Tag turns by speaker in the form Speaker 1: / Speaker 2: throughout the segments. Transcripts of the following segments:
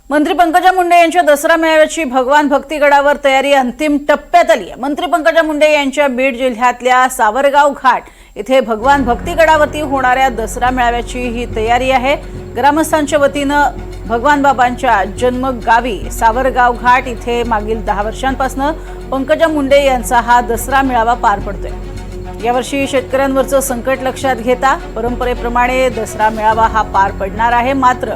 Speaker 1: मंत्री पंकजा मुंडे यांच्या दसरा मेळाव्याची भगवान भक्तीगडावर तयारी अंतिम टप्प्यात आली आहे। मंत्री पंकजा मुंडे यांच्या बीड जिल्ह्यातल्या सावरगाव घाट इथे भगवान भक्तीगडावरती होणाऱ्या दसरा मेळाव्याची ही तयारी आहे। ग्रामस्थांच्या वतीनं भगवान बाबांच्या जन्मगावी सावरगाव घाट इथे मागील 10 वर्षांपासून पंकजा मुंडे यांचा हा दसरा मेळावा पार पडतोय। यावर्षी शेतकऱ्यांवरचं संकट लक्षात घेता परंपरेप्रमाणे दसरा मेळावा हा पार पडणार आहे, मात्र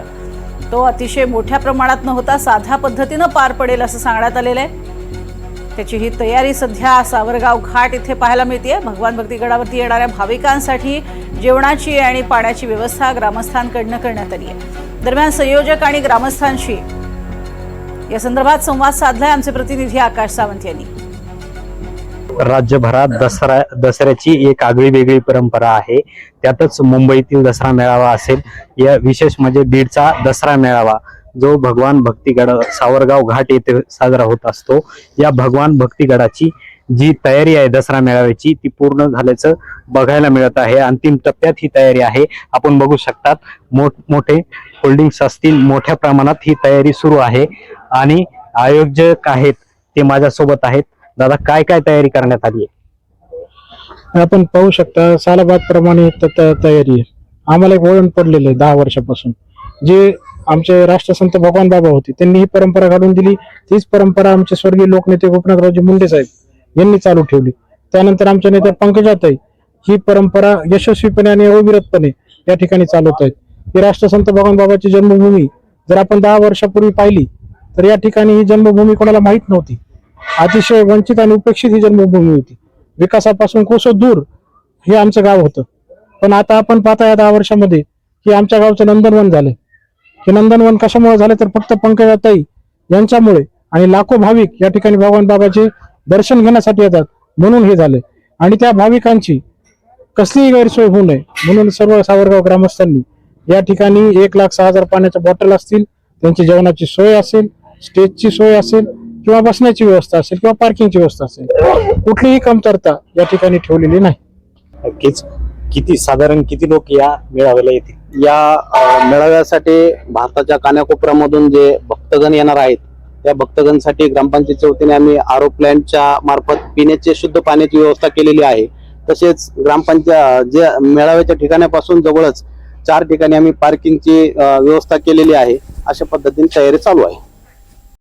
Speaker 1: तो अतिशय मोठ्या प्रमाणात न होता साध्या पद्धतीने पार पडेल असं सांगण्यात आलेलं आहे। त्याची ही तयारी सध्या सावरगाव घाट इथे पाहायला मिळते। भगवान भक्तीगडावरती येणाऱ्या भाविकांसाठी जेवणाची आणि पाण्याची व्यवस्था ग्रामस्थांकडून करण्यात आली आहे। दरम्यान संयोजक आणि ग्रामस्थांशी या संदर्भात संवाद साधलाय आमचे प्रतिनिधी आकाश सावंत यांनी।
Speaker 2: राज्यभरात दसऱ्याची एक आगळी वेगळी परंपरा आहे, त्यातच मुंबईतील दसरा मेळावा असेल। या विशेष म्हणजे बीडचा दसरा मेळावा जो भगवान भक्तीगड सावरगाव घाट येथे साजरा होत असतो। या भगवान भक्तीगडाची जी तयारी आहे दसरा मेळाव्याची ती पूर्ण झाल्याचं बघायला मिळत आहे। अंतिम टप्प्यात ही तयारी आहे। आपण बघू शकतात मोठमोठे होल्डिंग्स असतील, मोठ्या प्रमाणात ही तयारी सुरू आहे आणि आयोजक आहेत ते माझ्यासोबत आहेत। दादा, काय काय तयारी करण्यात आली आहे?
Speaker 3: आपण पाहू शकता सालाबाद प्रमाणे तयारी आहे। आम्हाला एक वळण पडलेलं आहे 10 वर्षापासून। जे आमचे राष्ट्रसंत भगवान बाबा होते त्यांनी ही परंपरा काढून दिली, तीच परंपरा आमचे स्वर्गीय लोकनेते गोपीनाथरावजी मुंडे साहेब यांनी चालू ठेवली। त्यानंतर आमच्या नेत्या पंकजाताई ही परंपरा यशस्वीपणे आणि अविरतपणे या ठिकाणी चालवत आहेत। ही राष्ट्रसंत भगवान बाबाची जन्मभूमी जर आपण 10 वर्षापूर्वी पाहिली तर या ठिकाणी ही जन्मभूमी कोणाला माहित नव्हती। अतिशय वंचित आणि उपेक्षित ही जन्मभूमी होती। विकासापासून कोसो दूर हे आमचं गाव होतं, पण आता आपण पाहता या 10 वर्षामध्ये की आमच्या गावचं नंदनवन झालं। हे नंदनवन कशामुळे झालं तर फक्त पंकजाताई यांच्यामुळे आणि लाखो भाविक या ठिकाणी भगवान बाबाचे दर्शन घेण्यासाठी येतात म्हणून हे झाले। आणि त्या भाविकांची कसलीही गैरसोय होऊ नये म्हणून सर्व सावरगाव ग्रामस्थांनी या ठिकाणी 1,06,000 पाण्याच्या बॉटल असतील, त्यांची जेवणाची सोय असेल, स्टेजची सोय असेल किंवा बसण्याची व्यवस्था असेल किंवा पार्किंगची व्यवस्था असेल, कुठलीही कमतरता या ठिकाणी ठेवलेली नाही।
Speaker 2: नक्कीच साधारण किती लोक या मेळाव्याला येतील?
Speaker 4: या मेळाव्यासाठी भारताच्या कानाकोपऱ्यामधून जे भक्तगण येणार आहेत त्या भक्तगणांसाठी ग्रामपंचायतीच्या वतीने आम्ही आरो प्लॅन्टच्या मार्फत पिण्याची शुद्ध पाण्याची व्यवस्था केलेली आहे। तसेच ग्रामपंचायत जे मेळाव्याच्या ठिकाणापासून जवळच 4 ठिकाणी आम्ही पार्किंगची व्यवस्था केलेली आहे। अशा पद्धतीने तयारी चालू आहे।